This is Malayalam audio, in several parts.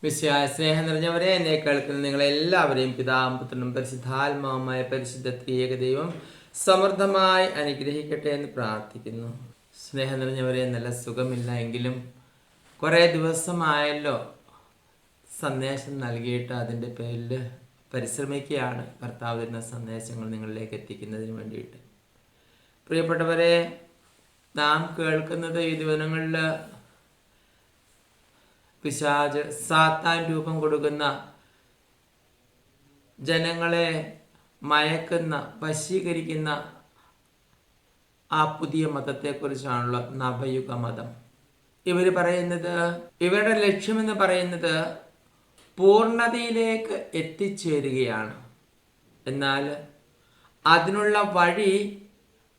സ്നേഹം നിറഞ്ഞവരെ, എന്നെ കേൾക്കുന്ന നിങ്ങളെല്ലാവരെയും പിതാവും പുത്രനും പരിശുദ്ധാത്മാവുമായ പരിശുദ്ധ ത്രിയേക ദൈവം സമൃദ്ധമായി അനുഗ്രഹിക്കട്ടെ എന്ന് പ്രാർത്ഥിക്കുന്നു. സ്നേഹം നിറഞ്ഞവരെ, നല്ല സുഖമില്ല എങ്കിലും കുറേ ദിവസമായല്ലോ സന്ദേശം നൽകിയിട്ട് അതിൻ്റെ പേരിൽ പരിശ്രമിക്കുകയാണ് കർത്താവ് തരുന്ന സന്ദേശങ്ങൾ നിങ്ങളിലേക്ക് എത്തിക്കുന്നതിന് വേണ്ടിയിട്ട്. പ്രിയപ്പെട്ടവരെ, നാം കേൾക്കുന്നത് ഈ ദിവസങ്ങളിൽ പിശാച് സാത്താൻ രൂപം കൊടുക്കുന്ന, ജനങ്ങളെ മയക്കുന്ന, വശീകരിക്കുന്ന ആ പുതിയ മതത്തെക്കുറിച്ചാണല്ലോ, നവയുഗ മതം. ഇവർ പറയുന്നത്, ഇവരുടെ ലക്ഷ്യമെന്ന് പറയുന്നത് പൂർണ്ണതയിലേക്ക് എത്തിച്ചേരുകയാണ്. എന്നാൽ അതിനുള്ള വഴി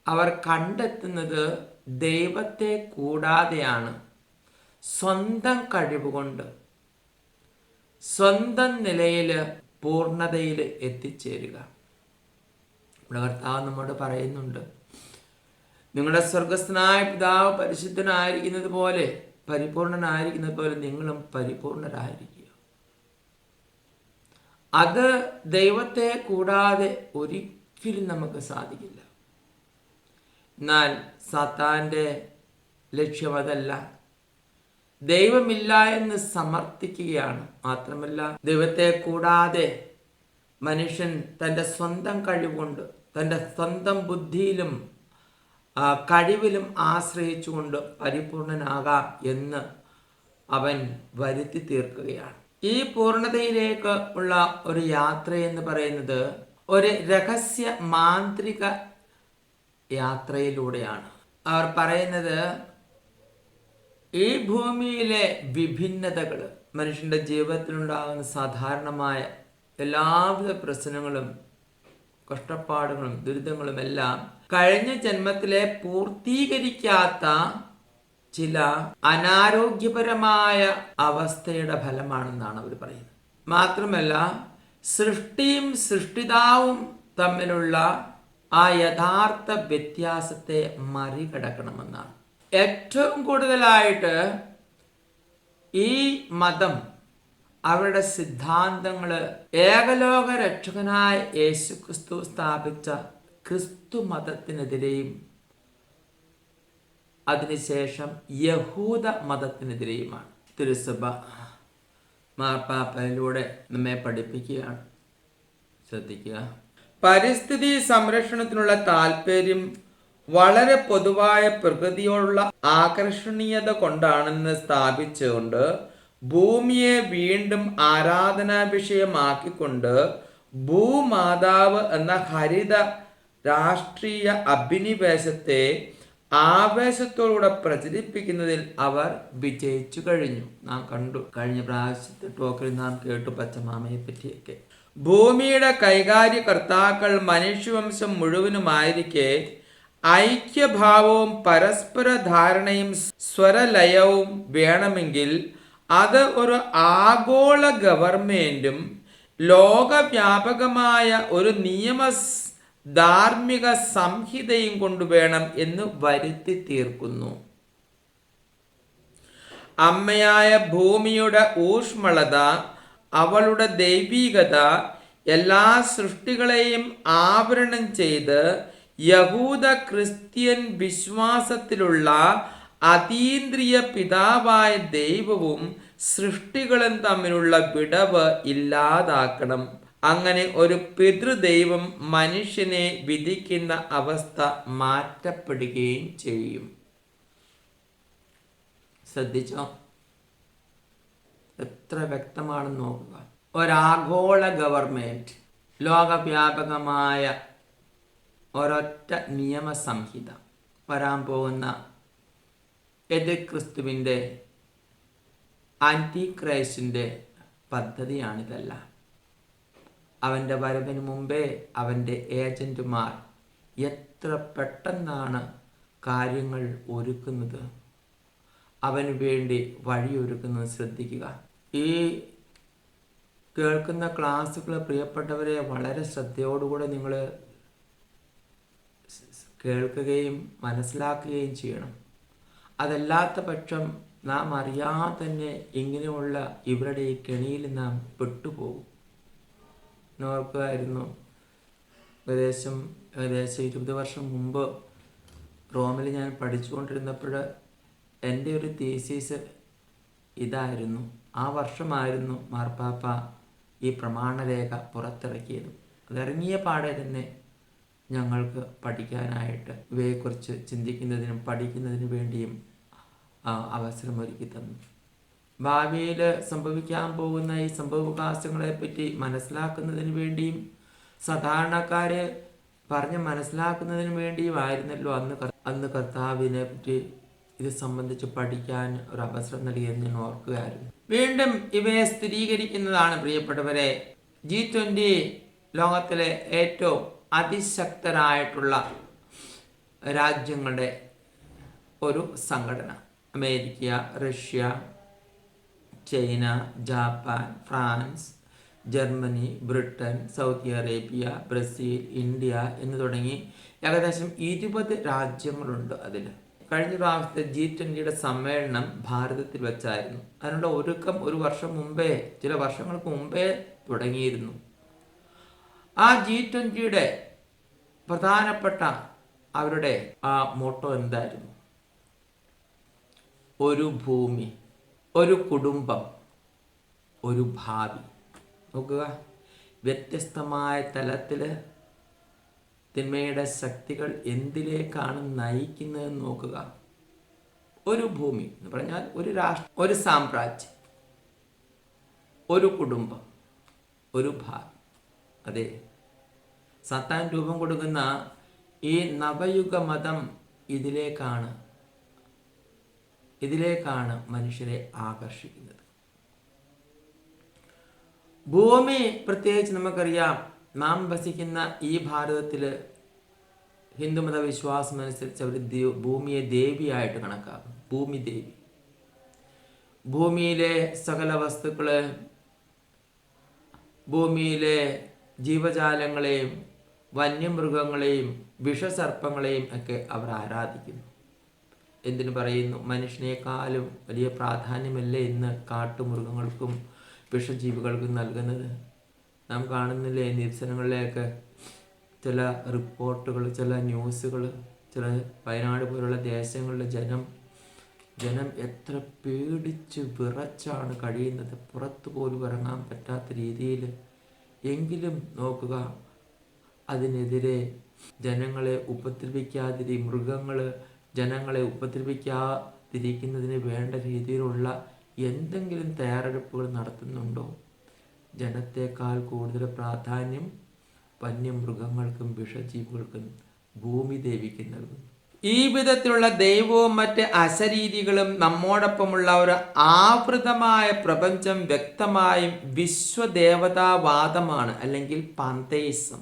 അവർ കണ്ടെത്തുന്നത് ദൈവത്തെ കൂടാതെയാണ്. സ്വന്തം കഴിവുകൊണ്ട് സ്വന്തം നിലയിൽ പൂർണ്ണതയിൽ എത്തിച്ചേരുക. നമ്മുടെ കർത്താവ് നമ്മോട് പറയുന്നുണ്ട്, നിങ്ങളുടെ സ്വർഗസ്ഥനായ പിതാവ് പരിശുദ്ധനായിരിക്കുന്നത് പോലെ, പരിപൂർണനായിരിക്കുന്നത് പോലെ നിങ്ങളും പരിപൂർണരായിരിക്കുക. അത് ദൈവത്തെ കൂടാതെ ഒരിക്കലും നമുക്ക് സാധിക്കില്ല. എന്നാൽ സാത്താൻ്റെ ലക്ഷ്യം അതല്ല. ദൈവമില്ല എന്ന് സമർത്ഥിക്കുകയാണ്. മാത്രമല്ല, ദൈവത്തെ കൂടാതെ മനുഷ്യൻ തൻ്റെ സ്വന്തം കഴിവുകൊണ്ട്, തൻ്റെ സ്വന്തം ബുദ്ധിയിലും കഴിവിലും ആശ്രയിച്ചുകൊണ്ട് പരിപൂർണനാകാം എന്ന് അവൻ വരുത്തി തീർക്കുകയാണ്. ഈ പൂർണ്ണതയിലേക്ക് ഉള്ള ഒരു യാത്ര എന്ന് പറയുന്നത് ഒരു രഹസ്യ മാന്ത്രിക യാത്രയിലൂടെയാണ്. അവർ പറയുന്നത്, ഈ ഭൂമിയിലെ വിഭിന്നതകൾ, മനുഷ്യൻ്റെ ജീവിതത്തിലുണ്ടാകുന്ന സാധാരണമായ എല്ലാവിധ പ്രശ്നങ്ങളും കഷ്ടപ്പാടുകളും ദുരിതങ്ങളും എല്ലാം കഴിഞ്ഞ ജന്മത്തിലെ പൂർത്തീകരിക്കാത്ത ചില അനാരോഗ്യപരമായ അവസ്ഥയുടെ ഫലമാണെന്നാണ് അവർ പറയുന്നത്. മാത്രമല്ല, സൃഷ്ടിയും സൃഷ്ടിതാവും തമ്മിലുള്ള ആ യഥാർത്ഥ വ്യത്യാസത്തെ മറികടക്കണമെന്നാണ്. ഏറ്റവും കൂടുതലായിട്ട് ഈ മതം, അവരുടെ സിദ്ധാന്തങ്ങൾ ഏകലോക രക്ഷകനായ യേശു ക്രിസ്തു സ്ഥാപിച്ച ക്രിസ്തു മതത്തിനെതിരെയും അതിനുശേഷം യഹൂദ മതത്തിനെതിരെയുമാണ്. തിരുസഭ മാർപ്പാപ്പയിലൂടെ നമ്മെ പഠിപ്പിക്കുകയാണ്. ശ്രദ്ധിക്കുക. പരിസ്ഥിതി സംരക്ഷണത്തിനുള്ള താല്പര്യം വളരെ പൊതുവായ പ്രകൃതിയോടുള്ള ആകർഷണീയത കൊണ്ടാണെന്ന് സ്ഥാപിച്ചുകൊണ്ട് ഭൂമിയെ വീണ്ടും ആരാധനാ വിഷയമാക്കിക്കൊണ്ട് ഭൂമാതാവ് എന്ന ഹരിത രാഷ്ട്രീയ അഭിനിവേശത്തെ ആവേശത്തോടുകൂടെ പ്രചരിപ്പിക്കുന്നതിൽ അവർ വിജയിച്ചു കഴിഞ്ഞു. നാം കണ്ടു, കഴിഞ്ഞ പ്രാവശ്യത്തെ ടോക്കിൽ നാം കേട്ടു പച്ചമാമയെ പറ്റിയൊക്കെ. ഭൂമിയുടെ കൈകാര്യകർത്താക്കൾ മനുഷ്യവംശം മുഴുവനുമായിരിക്കെ ഐക്യഭാവവും പരസ്പര ധാരണയും സ്വരലയവും വേണമെങ്കിൽ അത് ഒരു ആഗോള ഗവൺമെന്റും ലോകവ്യാപകമായ ഒരു ധാർമ്മിക സംഹിതയും കൊണ്ടുവേണം എന്ന് വരുത്തി തീർക്കുന്നു. അമ്മയായ ഭൂമിയുടെ ഊഷ്മളത, അവളുടെ ദൈവികത എല്ലാ സൃഷ്ടികളെയും ആവരണം ചെയ്ത് യഹൂദ ക്രിസ്ത്യൻ വിശ്വാസത്തിലുള്ള അതീന്ദ്രിയ പിതാവായ ദൈവവും സൃഷ്ടികളും തമ്മിലുള്ള വിടവ് ഇല്ലാതാക്കണം. അങ്ങനെ ഒരു പിതൃദൈവം മനുഷ്യനെ വിധിക്കുന്ന അവസ്ഥ മാറ്റപ്പെടുകയും ചെയ്യും. ശ്രദ്ധിച്ചോ? എത്ര വ്യക്തമാണെന്ന് നോക്കുക. ഒരാഗോള ഗവൺമെന്റ്, ലോകവ്യാപകമായ ഒരൊറ്റ നിയമസംഹിത വരാൻ പോകുന്ന ക്രിസ്തുവിൻ്റെ ആൻറ്റി ക്രൈസ്റ്റിൻ്റെ പദ്ധതിയാണിതെല്ലാം. അവൻ്റെ വരവിന് മുമ്പേ അവൻ്റെ ഏജന്റുമാർ എത്ര പെട്ടെന്നാണ് കാര്യങ്ങൾ ഒരുക്കുന്നത്, അവന് വേണ്ടി വഴിയൊരുക്കുന്നത്. ശ്രദ്ധിക്കുക. ഈ കേൾക്കുന്ന ക്ലാസ്സുകൾ പ്രിയപ്പെട്ടവരെ വളരെ ശ്രദ്ധയോടുകൂടെ നിങ്ങൾ കേൾക്കുകയും മനസ്സിലാക്കുകയും ചെയ്യണം. അതല്ലാത്ത പക്ഷം നാം അറിയാതെ തന്നെ ഇങ്ങനെയുള്ള ഇവരുടെ ഈ കെണിയിൽ നാം പെട്ടുപോകും. ഓർക്കുമായിരുന്നു, ഏകദേശം 20 വർഷം മുമ്പ് റോമിൽ ഞാൻ പഠിച്ചുകൊണ്ടിരുന്നപ്പോൾ എൻ്റെ ഒരു തീസീസ് ഇതായിരുന്നു. ആ വർഷമായിരുന്നു മാർപ്പാപ്പ ഈ പ്രമാണരേഖ പുറത്തിറക്കിയത്. അതിറങ്ങിയ പാടെ തന്നെ ഞങ്ങൾക്ക് പഠിക്കാനായിട്ട് ഇവയെക്കുറിച്ച് ചിന്തിക്കുന്നതിനും പഠിക്കുന്നതിനു വേണ്ടിയും അവസരമൊരുക്കി തന്നു. ഭാവിയിൽ സംഭവിക്കാൻ പോകുന്ന ഈ സംഭവവികാസങ്ങളെപ്പറ്റി മനസ്സിലാക്കുന്നതിന് വേണ്ടിയും സാധാരണക്കാരെ പറഞ്ഞ് മനസ്സിലാക്കുന്നതിന് വേണ്ടിയും ആയിരുന്നല്ലോ അന്ന് കർത്താവിനെ പറ്റി ഇത് സംബന്ധിച്ച് പഠിക്കാൻ ഒരു അവസരം നൽകിയെന്ന് ഞാൻ ഓർക്കുകയായിരുന്നു. വീണ്ടും ഇവയെ സ്ഥിരീകരിക്കുന്നതാണ് പ്രിയപ്പെട്ടവരെ, G20 ലോകത്തിലെ ഏറ്റവും അതിശക്തരായിട്ടുള്ള രാജ്യങ്ങളുടെ ഒരു സംഘടന. America, Russia, China, Japan, France, Germany, Britain, Saudi Arabia, Brazil, India എന്ന് തുടങ്ങി ഏകദേശം 20 രാജ്യങ്ങളുണ്ട്. അതിൽ കഴിഞ്ഞ പ്രാവശ്യത്തെ G20 സമ്മേളനം ഭാരതത്തിൽ വെച്ചായിരുന്നു. അതിനുള്ള ഒരുക്കം ഒരു വർഷം മുമ്പേ, ചില വർഷങ്ങൾക്ക് മുമ്പേ തുടങ്ങിയിരുന്നു. ആ G20 പ്രധാനപ്പെട്ട അവരുടെ ആ മോട്ടോ എന്തായിരുന്നു? ഒരു ഭൂമി, ഒരു കുടുംബം, ഒരു ഭാവി. നോക്കുക, വ്യത്യസ്തമായ തലത്തിൽ തിന്മയുടെ ശക്തികൾ എന്തിലേക്കാണ് നയിക്കുന്നതെന്ന് നോക്കുക. ഒരു ഭൂമി എന്ന് പറഞ്ഞാൽ ഒരു രാഷ്ട്രം, ഒരു സാമ്രാജ്യം, ഒരു കുടുംബം, ഒരു ഭാവി. അതെ, സാത്താൻ രൂപം കൊടുക്കുന്ന ഈ നവയുഗ മതം ഇതിലേക്കാണ് മനുഷ്യരെ ആകർഷിക്കുന്നത്. ഭൂമി പ്രത്യേകിച്ച് നമുക്കറിയാം, നാം വസിക്കുന്ന ഈ ഭാരതത്തിൽ ഹിന്ദുമത വിശ്വാസം അനുസരിച്ച് അവർ ഭൂമിയെ ദേവിയായിട്ട് കണക്കാക്കും. ഭൂമി ദേവി. ഭൂമിയിലെ സകല വസ്തുക്കള്, ഭൂമിയിലെ ജീവജാലങ്ങളെയും വന്യമൃഗങ്ങളെയും വിഷസർപ്പങ്ങളെയും ഒക്കെ അവർ ആരാധിക്കുന്നു. എന്തിനു പറയുന്നു? മനുഷ്യനേക്കാളും വലിയ പ്രാധാന്യമല്ലേ ഇന്ന് കാട്ടുമൃഗങ്ങൾക്കും വിഷജീവികൾക്കും നൽകുന്നത്? നാം കാണുന്നില്ലേ നിരീക്ഷണങ്ങളിലേക്ക് ചില റിപ്പോർട്ടുകൾ, ചില ന്യൂസുകൾ, ചില വയനാട് പോലുള്ള ദേശങ്ങളിലെ ജനം എത്ര പേടിച്ച് വിറച്ചാണ് കഴിയുന്നത്. പുറത്തു പോലും ഇറങ്ങാൻ പറ്റാത്ത രീതിയിൽ. എങ്കിലും നോക്കുക, അതിനെതിരെ ജനങ്ങളെ മൃഗങ്ങൾ ജനങ്ങളെ ഉപദ്രവിക്കാതിരിക്കുന്നതിന് വേണ്ട രീതിയിലുള്ള എന്തെങ്കിലും തയ്യാറെടുപ്പുകൾ നടത്തുന്നുണ്ടോ? ജനത്തേക്കാൾ കൂടുതൽ പ്രാധാന്യം വന്യമൃഗങ്ങൾക്കും വിഷജീവികൾക്കും ഭൂമി ദേവിക്ക് നൽകുന്നു. ഈ വിധത്തിലുള്ള ദൈവവും മറ്റ് അശരീരികളും നമ്മോടൊപ്പമുള്ള ഒരു ആവൃതമായ പ്രപഞ്ചം വ്യക്തമായും വിശ്വദേവതാവാദമാണ്, അല്ലെങ്കിൽ പാന്തയിസം.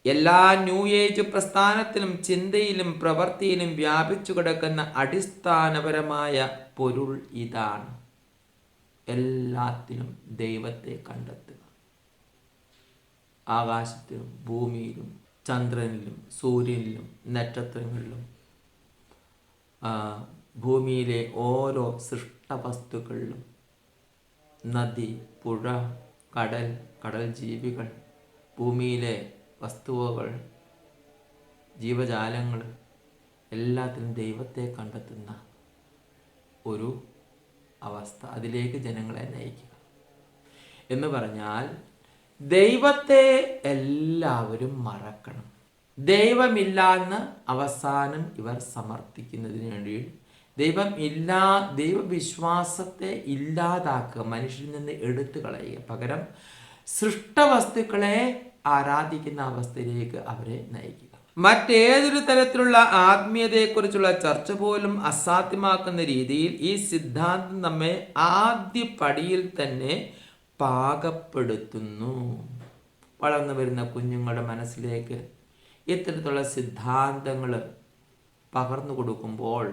എല്ലാ ന്യൂ ഏജ് പ്രസ്ഥാനത്തിലും ചിന്തയിലും പ്രവൃത്തിയിലും വ്യാപിച്ചു കിടക്കുന്ന അടിസ്ഥാനപരമായ പൊരുൾ ഇതാണ്: എല്ലാത്തിലും ദൈവത്തെ കണ്ടെത്തുക. ആകാശത്തിലും ഭൂമിയിലും ചന്ദ്രനിലും സൂര്യനിലും നക്ഷത്രങ്ങളിലും ഭൂമിയിലെ ഓരോ സൃഷ്ടവസ്തുക്കളിലും നദി, പുഴ, കടൽ ജീവികൾ, ഭൂമിയിലെ വസ്തുവകൾ, ജീവജാലങ്ങൾ, എല്ലാത്തിലും ദൈവത്തെ കണ്ടെത്തുന്ന ഒരു അവസ്ഥ, അതിലേക്ക് ജനങ്ങളെ നയിക്കുക എന്ന് പറഞ്ഞാൽ ദൈവത്തെ എല്ലാവരും മറക്കണം. ദൈവമില്ലാന്ന് അവസാനം ഇവർ സമർത്ഥിക്കുന്നതിന് വേണ്ടി ദൈവവിശ്വാസത്തെ ഇല്ലാതാക്കുക, മനുഷ്യരിൽ നിന്ന് എടുത്തു കളയുക. പകരം സൃഷ്ടവസ്തുക്കളെ ആരാധിക്കുന്ന അവസ്ഥയിലേക്ക് അവരെ നയിക്കുക. മറ്റേതൊരു തരത്തിലുള്ള ആത്മീയതയെക്കുറിച്ചുള്ള ചർച്ച പോലും അസാധ്യമാക്കുന്ന രീതിയിൽ ഈ സിദ്ധാന്തം നമ്മെ ആദ്യ പടിയിൽ തന്നെ പാകപ്പെടുത്തുന്നു. വളർന്നു വരുന്ന കുഞ്ഞുങ്ങളുടെ മനസ്സിലേക്ക് ഇത്തരത്തിലുള്ള സിദ്ധാന്തങ്ങൾ പകർന്നു കൊടുക്കുമ്പോൾ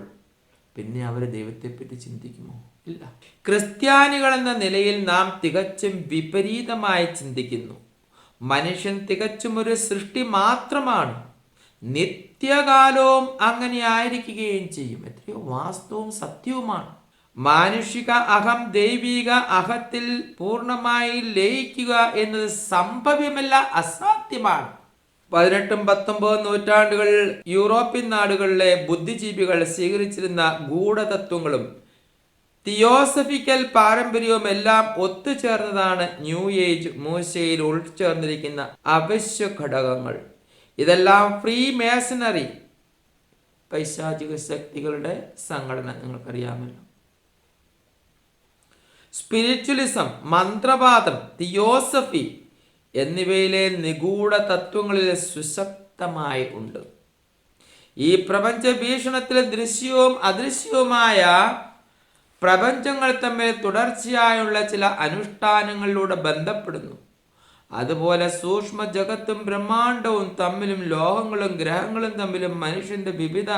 പിന്നെ അവർ ദൈവത്തെപ്പറ്റി ചിന്തിക്കുമോ? ഇല്ല. ക്രിസ്ത്യാനികൾ എന്ന നിലയിൽ നാം തികച്ചും വിപരീതമായി ചിന്തിക്കുന്നു. മനുഷ്യൻ തികച്ചും ഒരു സൃഷ്ടി മാത്രമാണ്. നിത്യകാലവും അങ്ങനെ ആയിരിക്കുകയും ചെയ്യും. എത്രയോ വാസ്തവവും സത്യവുമാണ്. മാനുഷിക അഹം ദൈവിക അഹത്തിൽ പൂർണ്ണമായി ലയിക്കുക എന്നത് സംഭവ്യമല്ല, അസാധ്യമാണ്. 18 19 നൂറ്റാണ്ടുകളിൽ യൂറോപ്യൻ നാടുകളിലെ ബുദ്ധിജീവികൾ സ്വീകരിച്ചിരുന്ന ഗൂഢതത്വങ്ങളും തിയോസഫിക്കൽ പാരമ്പര്യവും എല്ലാം ഒത്തുചേർന്നതാണ് ന്യൂ ഏജ് മൂശയിൽ ഉൾച്ചേർന്നിരിക്കുന്ന അവശ്യ ഘടകങ്ങൾ. ഇതെല്ലാം ഫ്രീ മേസണറി, പൈശാചിക ശക്തികളുടെ സംഘടന, നിങ്ങൾക്കറിയാമല്ലോ. സ്പിരിച്വലിസം, മന്ത്രവാദം, തിയോസഫി എന്നിവയിലെ നിഗൂഢ തത്വങ്ങളിൽ സുശക്തമായി ഉണ്ട്. ഈ പ്രപഞ്ച വീക്ഷണത്തിലെ ദൃശ്യവും അദൃശ്യവുമായ പ്രപഞ്ചങ്ങൾ തമ്മിൽ തുടർച്ചയായുള്ള ചില അനുഷ്ഠാനങ്ങളിലൂടെ ബന്ധപ്പെടുന്നു. അതുപോലെ സൂക്ഷ്മ ജഗത്തും ബ്രഹ്മാണ്ടവും തമ്മിലും ലോകങ്ങളും ഗ്രഹങ്ങളും തമ്മിലും മനുഷ്യന്റെ വിവിധ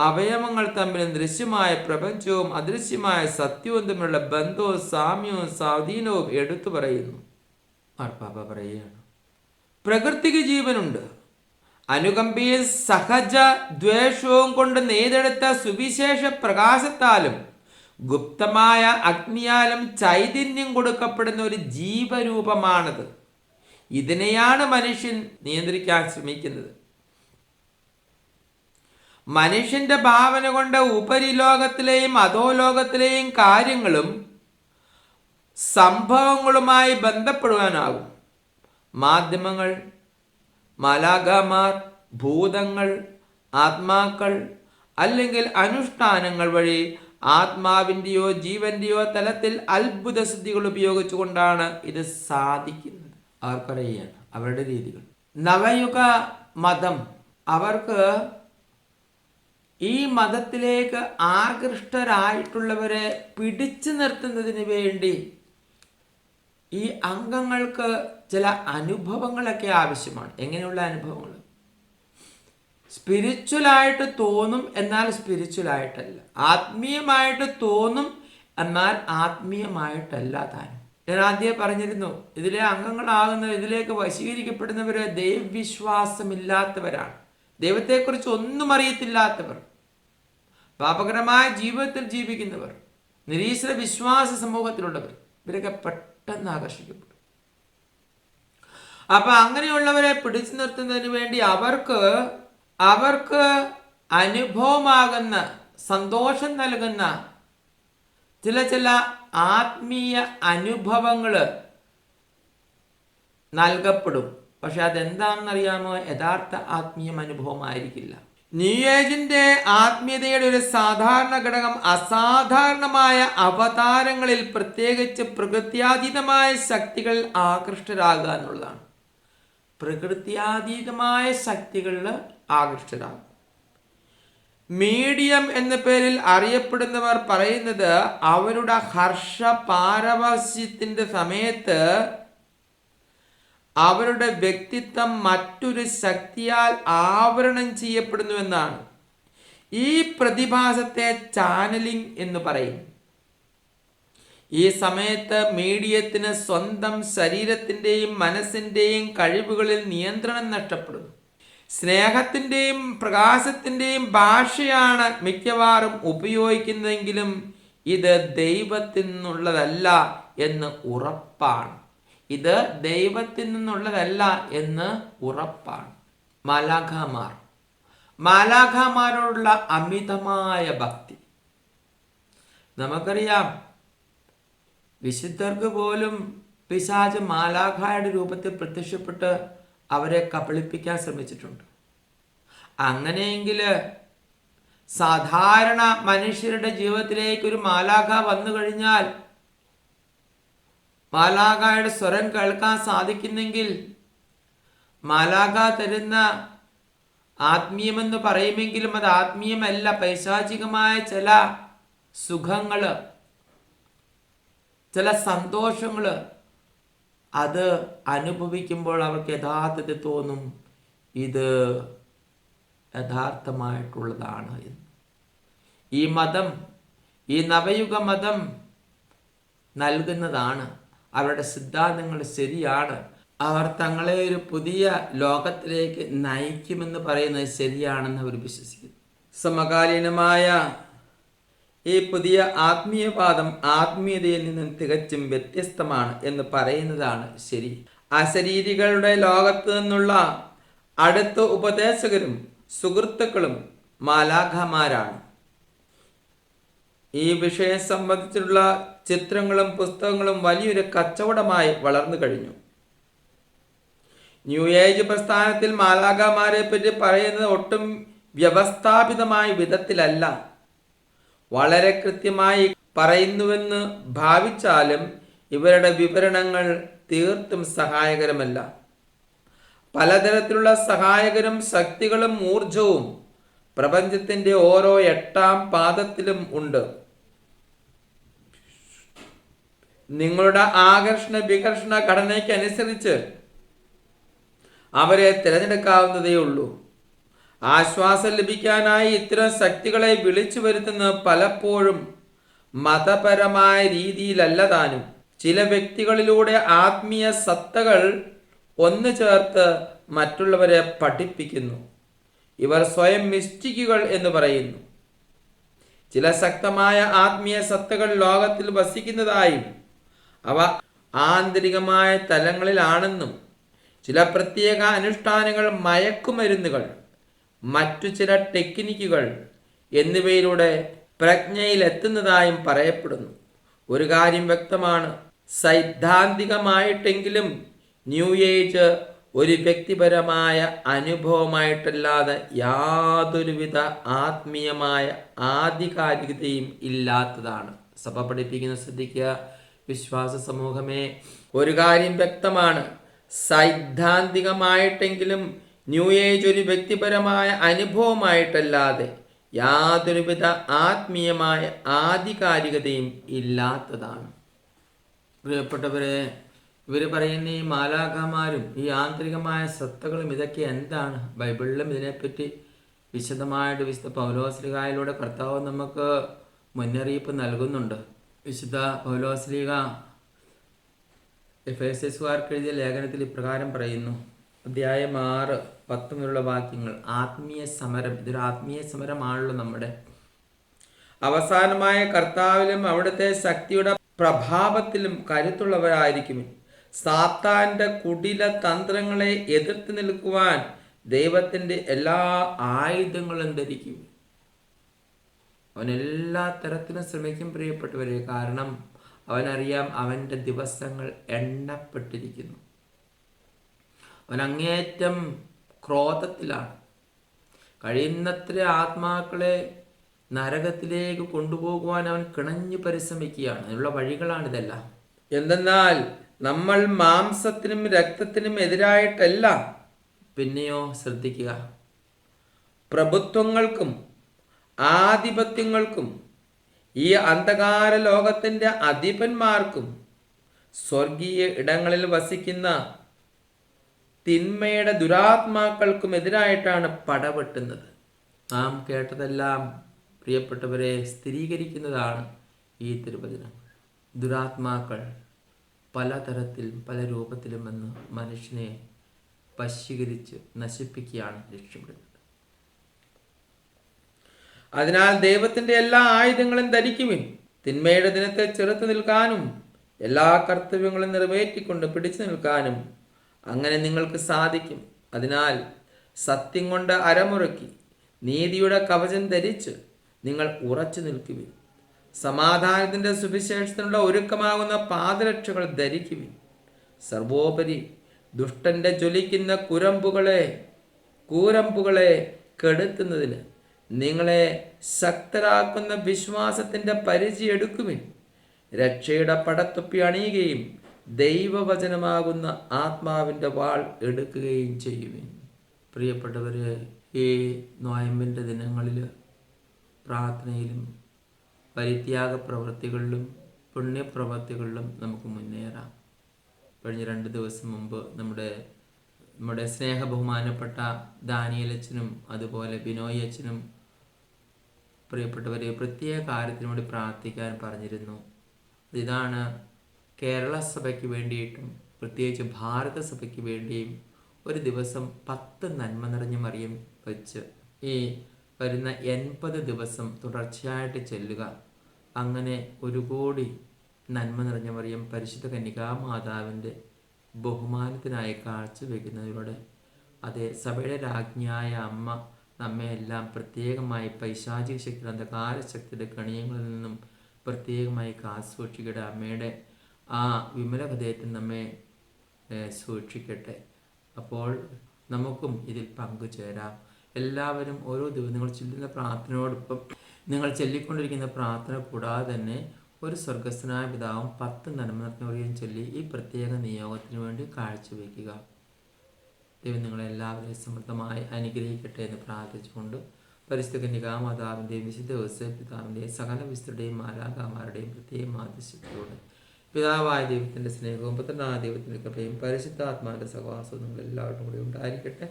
അവയവങ്ങൾ തമ്മിലും ദൃശ്യമായ പ്രപഞ്ചവും അദൃശ്യമായ സത്യവും തമ്മിലുള്ള ബന്ധവും സാമ്യവും സ്വാധീനവും എടുത്തു പറയുന്നു. മാർപ്പാപ്പ പറയുകയാണ്, പ്രകൃതിക്ക് ജീവനുണ്ട്. അനുകമ്പയും സഹജ ദ്വേഷവും കൊണ്ട് നെയ്തെടുത്ത സുവിശേഷ പ്രകാശത്താലും ഗുപ്തമായ അഗ്നിയാലും ചൈതന്യം കൊടുക്കപ്പെടുന്ന ഒരു ജീവരൂപമാണത്. ഇതിനെയാണ് മനുഷ്യൻ നിയന്ത്രിക്കാൻ ശ്രമിക്കുന്നത്. മനുഷ്യന്റെ ഭാവന കൊണ്ട് ഉപരിലോകത്തിലെയും അധോലോകത്തിലെയും കാര്യങ്ങളും സംഭവങ്ങളുമായി ബന്ധപ്പെടുവാനാകും. മാധ്യമങ്ങൾ, മാലാഖമാർ, ഭൂതങ്ങൾ, ആത്മാക്കൾ അല്ലെങ്കിൽ അനുഷ്ഠാനങ്ങൾ വഴി ആത്മാവിൻ്റെയോ ജീവന്റെയോ തലത്തിൽ അത്ഭുത സിദ്ധികൾ ഉപയോഗിച്ചുകൊണ്ടാണ് ഇത് സാധിക്കുന്നത്. അവർ പറയുകയാണ് അവരുടെ രീതികൾ. നവയുഗ മതം, അവർക്ക് ഈ മതത്തിലേക്ക് ആകൃഷ്ടരായിട്ടുള്ളവരെ പിടിച്ചു നിർത്തുന്നതിന് വേണ്ടി ഈ അംഗങ്ങൾക്ക് ചില അനുഭവങ്ങളൊക്കെ ആവശ്യമാണ്. എങ്ങനെയുള്ള അനുഭവങ്ങൾ? സ്പിരിച്വലായിട്ട് തോന്നും, എന്നാൽ സ്പിരിച്വലായിട്ടല്ല. ആത്മീയമായിട്ട് തോന്നും, എന്നാൽ ആത്മീയമായിട്ടല്ല താൻ. ഞാൻ ആദ്യം പറഞ്ഞിരുന്നു, ഇതിലെ അംഗങ്ങളാകുന്ന, ഇതിലേക്ക് വശീകരിക്കപ്പെടുന്നവര് ദൈവവിശ്വാസമില്ലാത്തവരാണ്. ദൈവത്തെക്കുറിച്ച് ഒന്നും അറിയത്തില്ലാത്തവർ, പാപകരമായ ജീവിതത്തിൽ ജീവിക്കുന്നവർ, നിരീശ്വര വിശ്വാസ സമൂഹത്തിലുള്ളവർ, ഇവരൊക്കെ പെട്ടെന്ന് ആകർഷിക്കപ്പെടും. അപ്പൊ അങ്ങനെയുള്ളവരെ പിടിച്ചു നിർത്തുന്നതിന് വേണ്ടി അവർക്ക് അനുഭവമാകുന്ന, സന്തോഷം നൽകുന്ന ചില ആത്മീയ അനുഭവങ്ങൾ നൽകപ്പെടും. പക്ഷെ അതെന്താണെന്നറിയാമോ? യഥാർത്ഥ ആത്മീയ അനുഭവമായിരിക്കില്ല. ന്യൂ ഏജിന്റെ ആത്മീയതയുടെ ഒരു സാധാരണ ഘടകം അസാധാരണമായ അവതാരങ്ങളിൽ, പ്രത്യേകിച്ച് പ്രകൃത്യാതീതമായ ശക്തികളിൽ ആകൃഷ്ടരാകുക എന്നുള്ളതാണ്. പ്രകൃത്യാതീതമായ ശക്തികളിൽ ആകൃഷ്ടരാകും. മീഡിയം എന്ന പേരിൽ അറിയപ്പെടുന്നവർ പറയുന്നത് അവരുടെ ഹർഷ പാരവശ്യത്തിന്റെ സമയത്ത് അവരുടെ വ്യക്തിത്വം മറ്റൊരു ശക്തിയാൽ ആവരണം ചെയ്യപ്പെടുന്നു എന്നാണ്. ഈ പ്രതിഭാസത്തെ ചാനലിംഗ് എന്ന് പറയും. ഈ സമയത്ത് മീഡിയത്തിന് സ്വന്തം ശരീരത്തിൻ്റെയും മനസ്സിൻ്റെയും കഴിവുകളിൽ നിയന്ത്രണം നഷ്ടപ്പെടുന്നു. സ്നേഹത്തിൻ്റെയും പ്രകാശത്തിൻ്റെയും ഭാഷയാണ് മിക്കവാറും ഉപയോഗിക്കുന്നതെങ്കിലും ഇത് ദൈവത്തിൽ നിന്നുള്ളതല്ല എന്ന് ഉറപ്പാണ്. ഇത് ദൈവത്തിൽ നിന്നുള്ളതല്ല എന്ന് ഉറപ്പാണ്. മാലാഖമാരോടുള്ള അമിതമായ ഭക്തി. നമുക്കറിയാം, വിശുദ്ധർക്ക് പോലും പിശാച് മാലാഖയുടെ രൂപത്തിൽ പ്രത്യക്ഷപ്പെട്ട് അവരെ കബളിപ്പിക്കാൻ ശ്രമിച്ചിട്ടുണ്ട്. അങ്ങനെയെങ്കിൽ സാധാരണ മനുഷ്യരുടെ ജീവിതത്തിലേക്ക് ഒരു മാലാഖ വന്നു കഴിഞ്ഞാൽ, മാലാഖയുടെ സ്വരം കേൾക്കാൻ സാധിക്കുന്നെങ്കിൽ, മാലാഖ തരുന്ന ആത്മീയമെന്ന് പറയുമെങ്കിലും അത് ആത്മീയമല്ല, പൈശാചികമായ ചില സുഖങ്ങൾ, ചില സന്തോഷങ്ങൾ, അത് അനുഭവിക്കുമ്പോൾ അവർക്ക് യഥാർത്ഥത്തിൽ തോന്നും ഇത് യഥാർത്ഥമായിട്ടുള്ളതാണ് എന്ന്. ഈ മതം, ഈ നവയുഗ മതം നൽകുന്നതാണ്. അവരുടെ സിദ്ധാന്തങ്ങൾ ശരിയാണ്. അവർ തങ്ങളെ ഒരു പുതിയ ലോകത്തിലേക്ക് നയിക്കുമെന്ന് പറയുന്നത് ശരിയാണെന്ന് അവർ വിശ്വസിക്കുന്നു. സമകാലീനമായ ഈ പുതിയ ആത്മീയവാദം ആത്മീയതയിൽ നിന്നും തികച്ചും വ്യത്യസ്തമാണ് എന്ന് പറയുന്നതാണ് ശരി. അശരീരികളുടെ ലോകത്ത് നിന്നുള്ള അടുത്ത ഉപദേശകരും സുഹൃത്തുക്കളും മാലാഖമാരാണ്. ഈ വിഷയം സംബന്ധിച്ചുള്ള ചിത്രങ്ങളും പുസ്തകങ്ങളും വലിയൊരു കച്ചവടമായി വളർന്നു കഴിഞ്ഞു. ന്യൂ ഏജ് പ്രസ്ഥാനത്തിൽ മാലാഖമാരെ പറ്റി പറയുന്നത് ഒട്ടും വ്യവസ്ഥാപിതമായ വിധത്തിലല്ല. വളരെ കൃത്യമായി പറയുന്നുവെന്ന് ഭാവിച്ചാലും ഇവരുടെ വിവരണങ്ങൾ തീർത്തും സഹായകരമല്ല. പലതരത്തിലുള്ള സഹായകരും ശക്തികളും ഊർജവും പ്രപഞ്ചത്തിന്റെ ഓരോ 8-ാം പാദത്തിലും ഉണ്ട്. നിങ്ങളുടെ ആകർഷണ വികർഷണ ഘടനയ്ക്ക് അനുസരിച്ച് അവരെ തിരഞ്ഞെടുക്കാവുന്നതേ ഉള്ളൂ. ആശ്വാസം ലഭിക്കാനായി ഇത്തരം ശക്തികളെ വിളിച്ചു വരുത്തുന്നത് പലപ്പോഴും മതപരമായ രീതിയിലല്ല താനും. ചില വ്യക്തികളിലൂടെ ആത്മീയ സത്തകൾ ഒന്നു ചേർത്ത് മറ്റുള്ളവരെ പഠിപ്പിക്കുന്നു. ഇവർ സ്വയം മിസ്റ്റിക്കുകൾ എന്ന് പറയുന്നു. ചില ശക്തമായ ആത്മീയ സത്തകൾ ലോകത്തിൽ വസിക്കുന്നതായും അവ ആന്തരികമായ തലങ്ങളിലാണെന്നും ചില പ്രത്യേക അനുഷ്ഠാനങ്ങൾ, മയക്കുമരുന്നുകൾ, മറ്റു ചില ടെക്നിക്കുകൾ എന്നിവയിലൂടെ പ്രജ്ഞയിലെത്തുന്നതായും പറയപ്പെടുന്നു. ഒരു കാര്യം വ്യക്തമാണ്, സൈദ്ധാന്തികമായിട്ടെങ്കിലും ന്യൂ ഏജ് ഒരു വ്യക്തിപരമായ അനുഭവമായിട്ടല്ലാതെ യാതൊരുവിധ ആത്മീയമായ ആധികാരികതയും ഇല്ലാത്തതാണ്. സഭ പഠിപ്പിക്കുന്ന ശ്രദ്ധിക്കുക വിശ്വാസ സമൂഹമേ, ഒരു കാര്യം വ്യക്തമാണ്, സൈദ്ധാന്തികമായിട്ടെങ്കിലും ന്യൂ ഏജ് ഒരു വ്യക്തിപരമായ അനുഭവമായിട്ടല്ലാതെ യാതൊരുവിധ ആത്മീയമായ ആധികാരികതയും ഇല്ലാത്തതാണ്. പ്രിയപ്പെട്ടവരെ, ഇവർ പറയുന്ന ഈ മാലാഖമാരും ഈ ആന്തരികമായ സത്തകളും ഇതൊക്കെ എന്താണ്? ബൈബിളിലും ഇതിനെപ്പറ്റി വിശദമായിട്ട് വിശുദ്ധ പൗലോസ്ലീഹായിലൂടെ കർത്താവ് നമുക്ക് മുന്നറിയിപ്പ് നൽകുന്നുണ്ട്. വിശുദ്ധ പൗലോസ്ലീഹ എഫേസ്യസുകാർക്ക് എഴുതിയ ലേഖനത്തിൽ ഇപ്രകാരം പറയുന്നു. അധ്യായം 6-10 മുതലുള്ള വാക്യങ്ങൾ. ആത്മീയ സമരം, ഇതൊരു ആത്മീയ സമരമാണല്ലോ നമ്മുടെ. അവസാനമായ കർത്താവിലും അവിടുത്തെ ശക്തിയുടെ പ്രഭാവത്തിലും കരുത്തുള്ളവരായിരിക്കും. സാത്താന്റെ കുടില തന്ത്രങ്ങളെ എതിർത്ത് നിൽക്കുവാൻ ദൈവത്തിന്റെ എല്ലാ ആയുധങ്ങളും ധരിക്കും. അവൻ എല്ലാ തരത്തിലും ശ്രമിക്കും പ്രിയപ്പെട്ടവരെ. കാരണം അവനറിയാം അവൻ്റെ ദിവസങ്ങൾ എണ്ണപ്പെട്ടിരിക്കുന്നു. അവൻ അങ്ങേയറ്റം ക്രോധത്തിലാണ്. കഴിയുന്നത്ര ആത്മാക്കളെ നരകത്തിലേക്ക് കൊണ്ടുപോകുവാൻ അവൻ കിണഞ്ഞു പരിശ്രമിക്കുകയാണ്. അതിനുള്ള വഴികളാണിതെല്ലാം. എന്തെന്നാൽ നമ്മൾ മാംസത്തിനും രക്തത്തിനും എതിരായിട്ടല്ല, പിന്നെയോ ശ്രദ്ധിക്കുക, പ്രഭുത്വങ്ങൾക്കും ആധിപത്യങ്ങൾക്കും ഈ അന്ധകാര ലോകത്തിൻ്റെ അധിപന്മാർക്കും സ്വർഗീയ ഇടങ്ങളിൽ വസിക്കുന്ന തിന്മയുടെ ദുരാത്മാക്കൾക്കും എതിരായിട്ടാണ് പടവെട്ടുന്നത്. നാം കേട്ടതെല്ലാം പ്രിയപ്പെട്ടവരെ സ്ഥിരീകരിക്കുന്നതാണ് ഈ തിരുവചനം. ദുരാത്മാക്കൾ പലതരത്തിലും പല രൂപത്തിലും വന്ന് മനുഷ്യനെ വശീകരിച്ച് നശിപ്പിക്കുകയാണ് ലക്ഷ്യമിടുന്നത്. അതിനാൽ ദൈവത്തിന്റെ എല്ലാ ആയുധങ്ങളും ധരിക്കുവിൻ, തിന്മയുടെ ദിനത്തെ ചെറുത്തു നിൽക്കാനും എല്ലാ കർത്തവ്യങ്ങളും നിറവേറ്റിക്കൊണ്ട് പിടിച്ചു നിൽക്കാനും അങ്ങനെ നിങ്ങൾക്ക് സാധിക്കും. അതിനാൽ സത്യം കൊണ്ട് അരമുറക്കി നീതിയുടെ കവചം ധരിച്ച് നിങ്ങൾ ഉറച്ചു നിൽക്കുവിൻ. സമാധാനത്തിന്റെ സുവിശേഷത്തിനുള്ള ഒരുക്കമാകുന്ന പാദരക്ഷകൾ ധരിക്കുവിൻ. സർവോപരി ദുഷ്ടന്റെ ജ്വലിക്കുന്ന കൂരമ്പുകളെ കെടുത്തുന്നതിന് നിങ്ങളെ ശക്തരാക്കുന്ന വിശ്വാസത്തിന്റെ പരിചയം എടുക്കുവിൻ. രക്ഷയുടെ പടത്തൊപ്പി അണിയുകയും ദൈവവചനമാകുന്ന ആത്മാവിൻ്റെ വാൾ എടുക്കുകയും ചെയ്യുവിൻ. പ്രിയപ്പെട്ടവര്, ഈ നോയമ്പിൻ്റെ ദിനങ്ങളിൽ പ്രാർത്ഥനയിലും പരിത്യാഗ പ്രവൃത്തികളിലും പുണ്യപ്രവൃത്തികളിലും നമുക്ക് മുന്നേറാം. കഴിഞ്ഞ 2 ദിവസം മുമ്പ് നമ്മുടെ സ്നേഹബഹുമാനപ്പെട്ട ദാനിയേലച്ചനും അതുപോലെ ബിനോയ് അച്ഛനും പ്രിയപ്പെട്ടവരെ പ്രത്യേക കാര്യത്തിനു വേണ്ടി പ്രാർത്ഥിക്കാൻ പറഞ്ഞിരുന്നു. ഇതാണ് കേരള സഭയ്ക്ക് വേണ്ടിയിട്ടും പ്രത്യേകിച്ച് ഭാരത സഭയ്ക്ക് വേണ്ടിയും ഒരു ദിവസം 10 നന്മ നിറഞ്ഞ മറിയം വെച്ച് ഈ വരുന്ന 80 ദിവസം തുടർച്ചയായിട്ട് ചെല്ലുക. അങ്ങനെ 1 കോടി നന്മ നിറഞ്ഞ മറിയം പരിശുദ്ധ കന്യകാമാതാവിൻ്റെ ബഹുമാനത്തിനായി കാഴ്ചവെക്കുന്നതിലൂടെ അതേ സഭയുടെ രാജ്ഞിയായ അമ്മ നമ്മെ എല്ലാം പ്രത്യേകമായി പൈശാചിക ശക്തിയുടെ അന്ധകാര ശക്തിയുടെ കണിയങ്ങളിൽ നിന്നും പ്രത്യേകമായി കാസൂക്ഷിക്കട്ടെ. അമ്മയുടെ ആ വിമല ഹൃദയത്തിൽ നമ്മെ സൂക്ഷിക്കട്ടെ. അപ്പോൾ നമുക്കും ഇതിൽ പങ്കുചേരാം. എല്ലാവരും ഓരോ ദിവസം നിങ്ങൾ ചൊല്ലുന്ന പ്രാർത്ഥനയോടൊപ്പം നിങ്ങൾ ചൊല്ലിക്കൊണ്ടിരിക്കുന്ന പ്രാർത്ഥന കൂടാതെ തന്നെ ഒരു സ്വർഗസ്ഥനായ പിതാവും 10 നന്മ നിറഞ്ഞവരെയും ചൊല്ലി ഈ പ്രത്യേക നിയോഗത്തിന് വേണ്ടി കാഴ്ചവെക്കുക. ദൈവം നിങ്ങളെല്ലാവരെയും സമൃദ്ധമായി അനുഗ്രഹിക്കട്ടെ എന്ന് പ്രാർത്ഥിച്ചുകൊണ്ട് പരിശുദ്ധ കന്യകാമാതാവിൻ്റെയും വിശുദ്ധ യോസേപ്പ് പിതാവിൻ്റെയും സകല വിശുദ്ധരുടെയും മാലാഖമാരുടെയും പ്രത്യേക മാതൃശക്തിയോടെ പിതാവായ ദൈവത്തിൻ്റെ സ്നേഹവും പുത്രനായ ദൈവത്തിൻ്റെ കൃപയും പരിശുദ്ധാത്മാവിൻ്റെ സഹവാസവും നിങ്ങളെല്ലാവരും കൂടി ഉണ്ടായിരിക്കട്ടെ,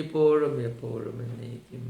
ഇപ്പോഴും എപ്പോഴും എന്നേക്കും.